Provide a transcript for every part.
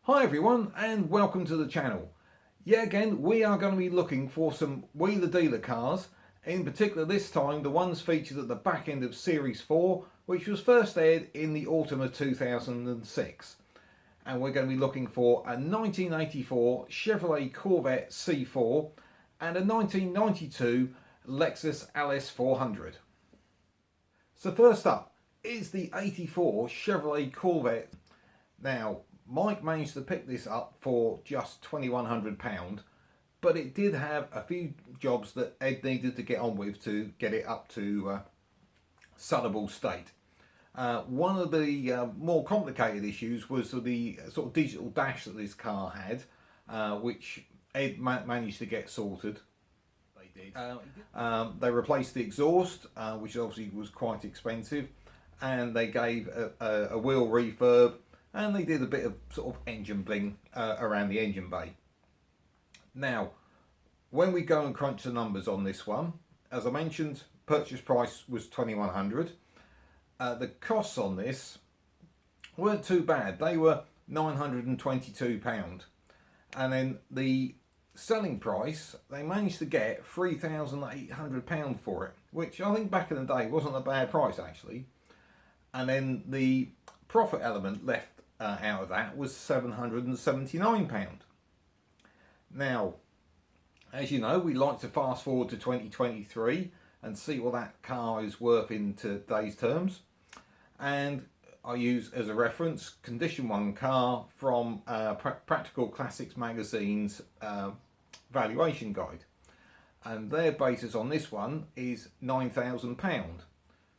Hi everyone and welcome to the channel. Again we are going to be looking for some wheeler dealer cars, in particular this time the ones featured at the back end of Series 4, which was first aired in the autumn of 2006. And we're going to be looking for a 1984 Chevrolet Corvette C4 and a 1992 Lexus LS400. So first up is the 84 Chevrolet Corvette. Now Mike managed to pick this up for just £2,100, but it did have a few jobs that Ed needed to get on with to get it up to sellable state. One of the more complicated issues was the sort of digital dash that this car had, which Ed managed to get sorted. They did. They replaced the exhaust, which obviously was quite expensive, and they gave a wheel refurb, and they did a bit of sort of engine bling around the engine bay. Now, when we go and crunch the numbers on this one, as I mentioned, purchase price was £2,100. The costs on this weren't too bad. They were £922. And then the selling price, they managed to get £3,800 for it, which I think back in the day wasn't a bad price actually. And then the profit element left out of that was £779. Now, as you know, we like to fast forward to 2023 and see what that car is worth in today's terms. And I use as a reference Condition 1 car from Practical Classics magazine's valuation guide. And their basis on this one is £9,000.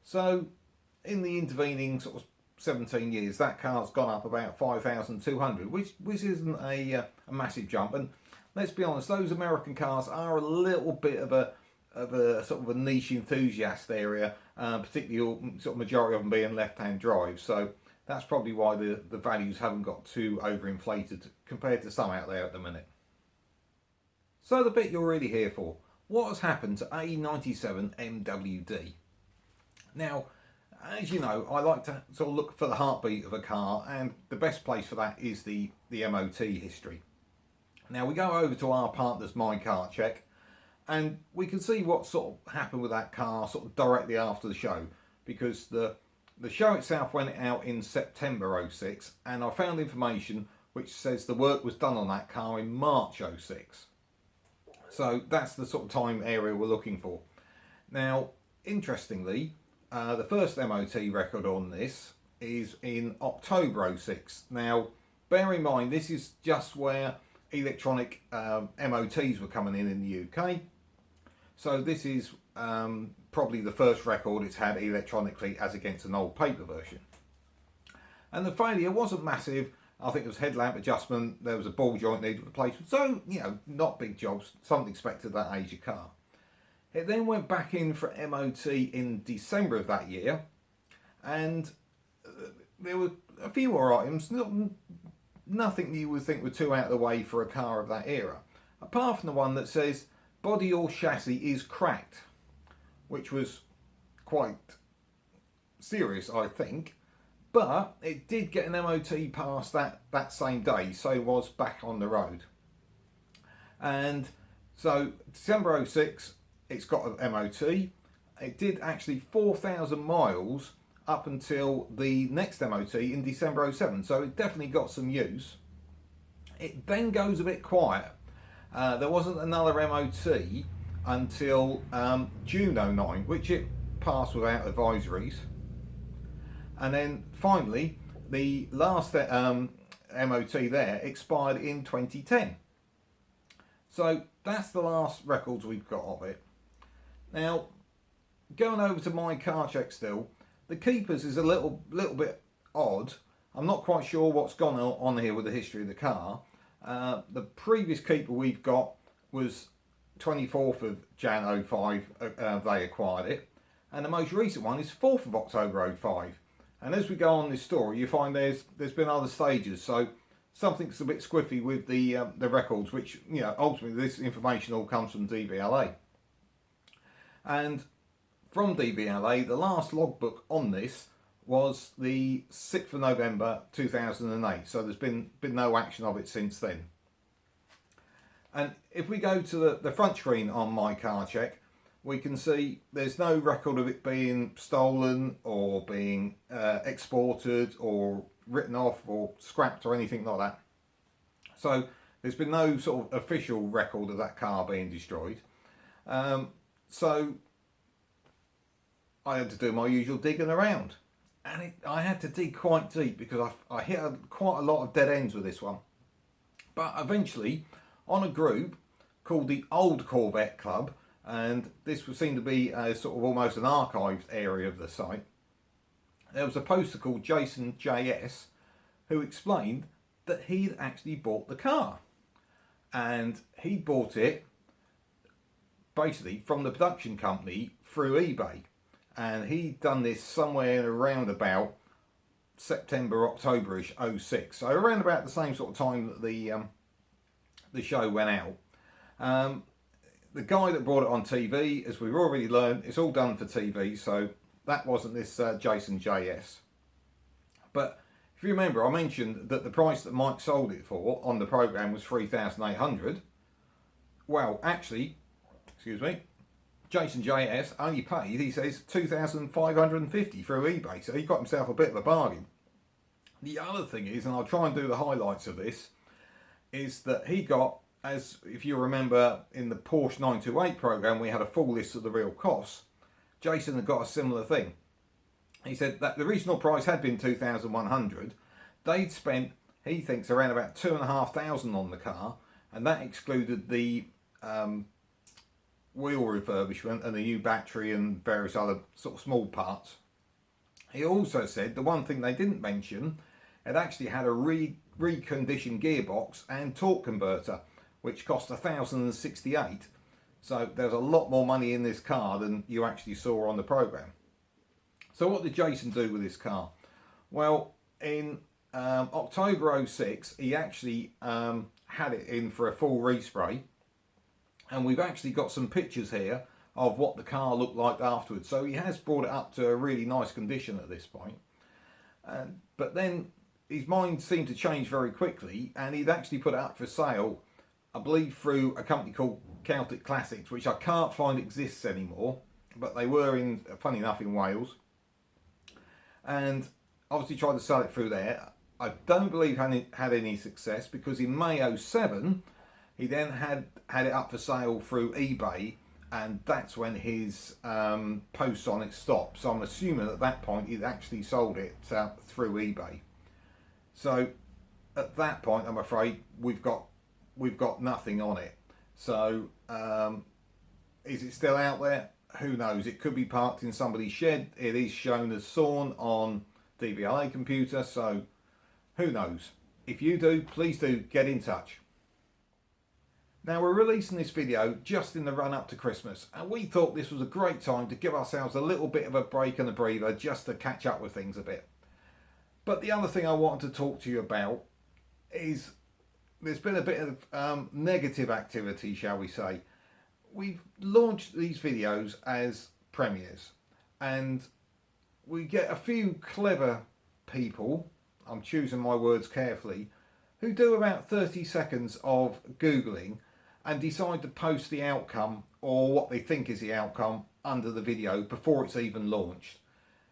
So in the intervening sort of 17 years, that car's gone up about 5,200, which isn't a massive jump. And let's be honest, those American cars are a little bit of a sort of a niche enthusiast area, particularly sort of majority of them being left-hand drive. So that's probably why the values haven't got too overinflated compared to some out there at the minute. So the bit you're really here for: what has happened to A97 MWD? Now, as you know, I like to sort of look for the heartbeat of a car, and the best place for that is the MOT history. Now we go over to our partners My Car Check, and we can see what sort of happened with that car sort of directly after the show, because the show itself went out in September 06, and I found information which says the work was done on that car in March 06. So that's the sort of time area we're looking for. Now, interestingly, the first MOT record on this is in October 06. Now, bear in mind, this is just where electronic MOTs were coming in the UK. So this is probably the first record it's had electronically as against an old paper version. And the failure wasn't massive. I think it was headlamp adjustment, there was a ball joint needed replacement. So, you know, not big jobs, something expected at that age of car. It then went back in for MOT in December of that year, and there were a few more items, nothing you would think were too out of the way for a car of that era, apart from the one that says body or chassis is cracked, which was quite serious, I think, but it did get an MOT pass that same day, so it was back on the road. And so December 06, it's got an MOT. It did actually 4,000 miles up until the next MOT in December 07, so it definitely got some use. It then goes a bit quiet. There wasn't another MOT until June 09, which it passed without advisories. And then finally, the last MOT there expired in 2010. So that's the last records we've got of it. Now, going over to My Car Check still, the keepers is a little bit odd. I'm not quite sure what's gone on here with the history of the car. The previous keeper we've got was 24th of Jan 05, they acquired it. And the most recent one is 4th of October 05. And as we go on this story, you find there's been other stages. So something's a bit squiffy with the records, which, you know, ultimately this information all comes from DVLA. And from DVLA, the last logbook on this was the 6th of November 2008. So there's been no action of it since then. And if we go to the front screen on My Car Check, we can see there's no record of it being stolen or being exported or written off or scrapped or anything like that. So there's been no sort of official record of that car being destroyed. So I had to do my usual digging around, and I had to dig quite deep because I hit quite a lot of dead ends with this one. But eventually, on a group called the Old Corvette Club, and this would seem to be a sort of almost an archived area of the site, there was a poster called Jason JS who explained that he'd actually bought the car, and he bought it basically from the production company through eBay, and he'd done this somewhere around about September, October-ish 06, so around about the same sort of time that the show went out. The guy that brought it on TV, as we've already learned, it's all done for TV, so that wasn't this Jason JS. But if you remember, I mentioned that the price that Mike sold it for on the programme was $3,800. Well, actually, excuse me, Jason JS only paid, he says, $2,550 through eBay, so he got himself a bit of a bargain. The other thing is, and I'll try and do the highlights of this, is that he got, as if you remember in the Porsche 928 programme, we had a full list of the real costs. Jason had got a similar thing. He said that the original price had been $2,100. They'd spent, he thinks, around about $2,500 on the car, and that excluded the wheel refurbishment and the new battery and various other sort of small parts. He also said the one thing they didn't mention, it actually had a reconditioned gearbox and torque converter, which cost $1,068. So there's a lot more money in this car than you actually saw on the programme. So what did Jason do with this car? Well, in October 06, he actually had it in for a full respray. And we've actually got some pictures here of what the car looked like afterwards. So he has brought it up to a really nice condition at this point. But then his mind seemed to change very quickly, and he'd actually put it up for sale, I believe, through a company called Celtic Classics, which I can't find exists anymore, but they were, in, funny enough, in Wales. And obviously tried to sell it through there. I don't believe had any success, because in May 07, he then had it up for sale through eBay, and that's when his posts on it stopped. So I'm assuming at that point he'd actually sold it through eBay. So at that point, I'm afraid we've got nothing on it. So is it still out there? Who knows? It could be parked in somebody's shed. It is shown as sawn on DVLA computer, so who knows? If you do, please do get in touch. Now, we're releasing this video just in the run up to Christmas, and we thought this was a great time to give ourselves a little bit of a break and a breather, just to catch up with things a bit. But the other thing I wanted to talk to you about is there's been a bit of negative activity, shall we say. We've launched these videos as premieres, and we get a few clever people, I'm choosing my words carefully, who do about 30 seconds of Googling and decide to post the outcome, or what they think is the outcome, under the video before it's even launched.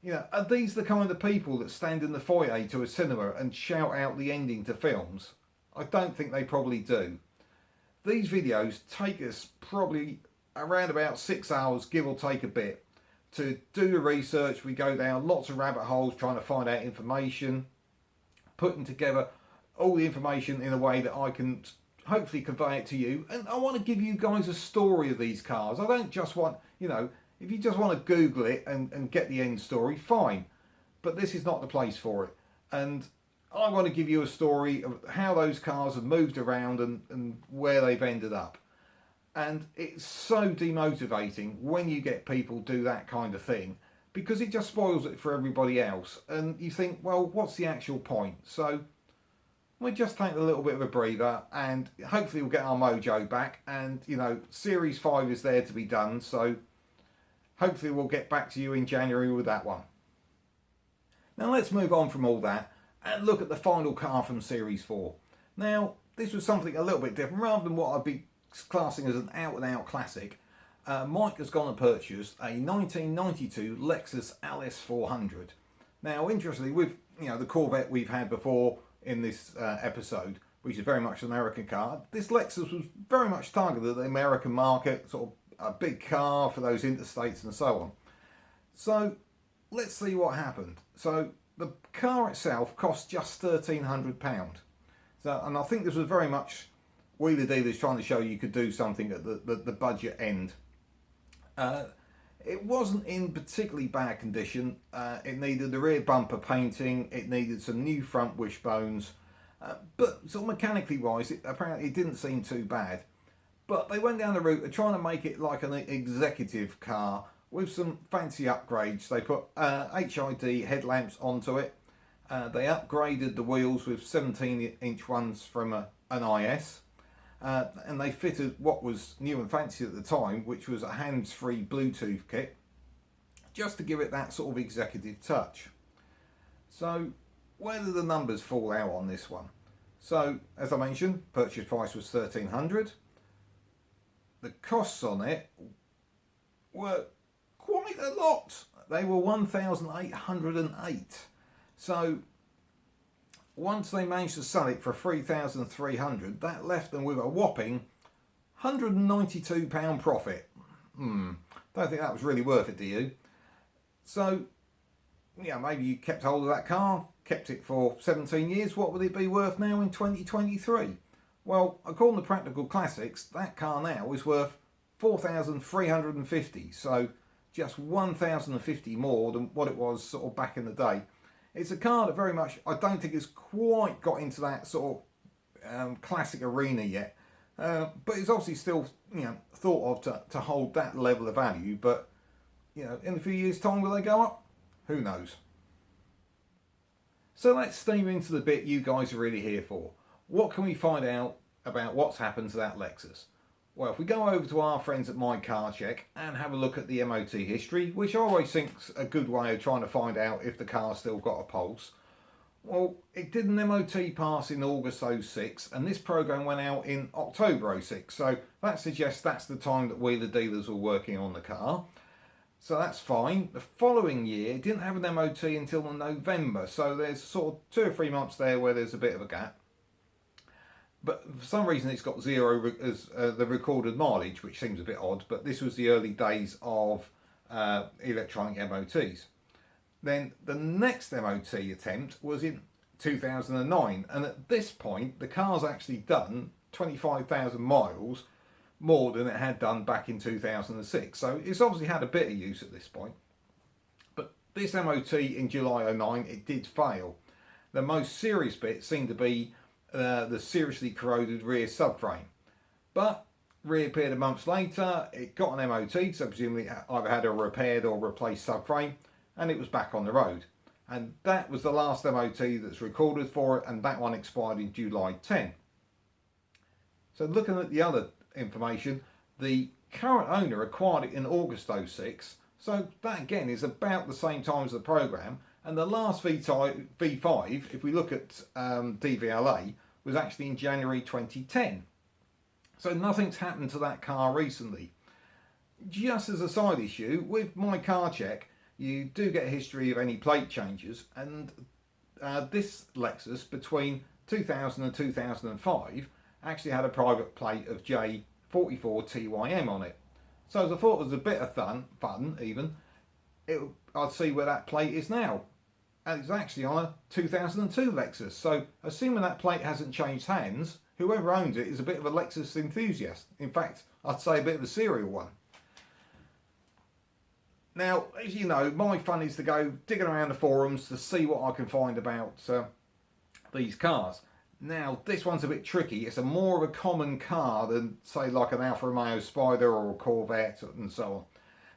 You know, are these the kind of people that stand in the foyer to a cinema and shout out the ending to films? I don't think they probably do. These videos take us probably around about 6 hours, give or take a bit, to do the research. We go down lots of rabbit holes trying to find out information, putting together all the information in a way that I can hopefully convey it to you. And I want to give you guys a story of these cars. I don't just want, you know, if you just want to Google it and get the end story, fine. But this is not the place for it. And I want to give you a story of how those cars have moved around and where they've ended up. And it's so demotivating when you get people do that kind of thing, because it just spoils it for everybody else. And you think, well, what's the actual point? So we're just taking a little bit of a breather, and hopefully we'll get our mojo back. And, you know, Series 5 is there to be done, so hopefully we'll get back to you in January with that one. Now let's move on from all that and look at the final car from Series 4. Now this was something a little bit different. Rather than what I'd be classing as an out and out classic, Mike has gone and purchased a 1992 Lexus LS400. Now interestingly, with the Corvette we've had before in this episode, which is very much an American car, this Lexus was very much targeted at the American market, sort of a big car for those interstates and so on. So let's see what happened. So the car itself cost just £1,300. So, and I think this was very much wheeler dealers trying to show you could do something at the budget end. It wasn't in particularly bad condition. It needed the rear bumper painting, it needed some new front wishbones, but sort of mechanically wise, apparently it didn't seem too bad. But they went down the route of trying to make it like an executive car with some fancy upgrades. They put HID headlamps onto it. They upgraded the wheels with 17-inch ones from an IS. And they fitted what was new and fancy at the time, which was a hands-free Bluetooth kit, just to give it that sort of executive touch. So where did the numbers fall out on this one? So as I mentioned, purchase price was $1,300. The costs on it were quite a lot. They were $1,808. So once they managed to sell it for $3,300, that left them with a whopping £192 profit. Don't think that was really worth it, do you? So, maybe you kept hold of that car, kept it for 17 years. What would it be worth now in 2023? Well, according to Practical Classics, that car now is worth $4,350. So just $1,050 more than what it was sort of back in the day. It's a car that very much, I don't think it's quite got into that sort of classic arena yet. But it's obviously still, thought of to hold that level of value. But, in a few years' time, will they go up? Who knows? So let's steam into the bit you guys are really here for. What can we find out about what's happened to that Lexus? Well, if we go over to our friends at My Car Check and have a look at the MOT history, which I always think's a good way of trying to find out if the car's still got a pulse. Well, it did an MOT pass in August 06, and this program went out in October 06. So that suggests that's the time that wheeler dealers were working on the car. So that's fine. The following year, it didn't have an MOT until November. So there's sort of 2 or 3 months there where there's a bit of a gap. But for some reason it's got 0 as the recorded mileage, which seems a bit odd, but this was the early days of electronic MOTs. Then the next MOT attempt was in 2009, and at this point the car's actually done 25,000 miles more than it had done back in 2006, so it's obviously had a bit of use at this point. But this MOT in July 09, it did fail. The most serious bit seemed to be the seriously corroded rear subframe, but reappeared a month later. It got an MOT, so presumably either had a repaired or replaced subframe, and it was back on the road. And that was the last MOT that's recorded for it, and that one expired in July 10. So looking at the other information, the current owner acquired it in August 06, so that again is about the same time as the program. And the last V5, if we look at DVLA, was actually in January 2010. So nothing's happened to that car recently. Just as a side issue, with My Car Check, you do get a history of any plate changes, and this Lexus between 2000 and 2005 actually had a private plate of J44TYM on it. So as I thought it was a bit of fun even, I'd see where that plate is now. And it's actually on a 2002 Lexus. So assuming that plate hasn't changed hands, whoever owns it is a bit of a Lexus enthusiast. In fact, I'd say a bit of a serial one. Now, as you know, my fun is to go digging around the forums to see what I can find about these cars. Now, this one's a bit tricky. It's a more of a common car than, say, like an Alfa Romeo Spider or a Corvette and so on.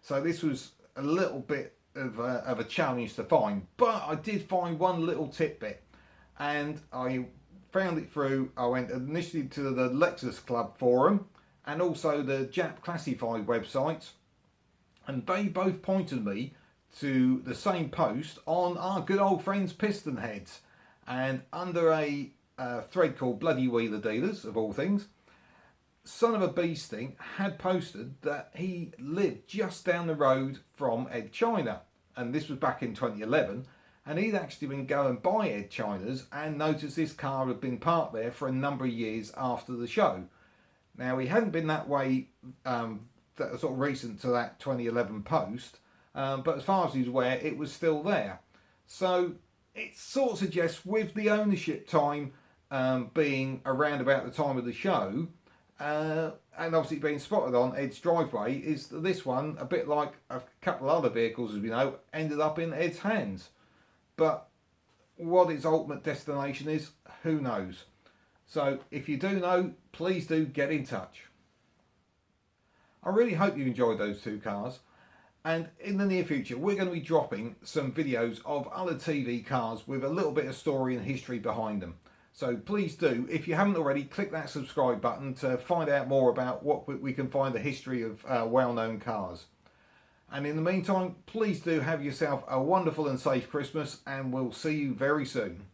So this was a little bit of a challenge to find, but I did find one little tidbit, and I found it through, I went initially to the Lexus Club forum and also the Jap Classified website, and they both pointed me to the same post on our good old friends Piston Heads, and under a thread called Bloody Wheeler Dealers, of all things, son of a bee sting had posted that he lived just down the road from Edd China, and this was back in 2011, and he'd actually been going by Edd China's and noticed this car had been parked there for a number of years after the show. Now, he hadn't been that way that was sort of recent to that 2011 post, but as far as he's aware, it was still there. So it sort of suggests, with the ownership time being around about the time of the show, and obviously being spotted on Edd's driveway, is that this one, a bit like a couple of other vehicles as we know, ended up in Edd's hands. But what its ultimate destination is, who knows? So if you do know, please do get in touch. I really hope you enjoyed those two cars, and in the near future we're going to be dropping some videos of other TV cars with a little bit of story and history behind them. So please do, if you haven't already, click that subscribe button to find out more about what we can find the history of well-known cars. And in the meantime, please do have yourself a wonderful and safe Christmas, and we'll see you very soon.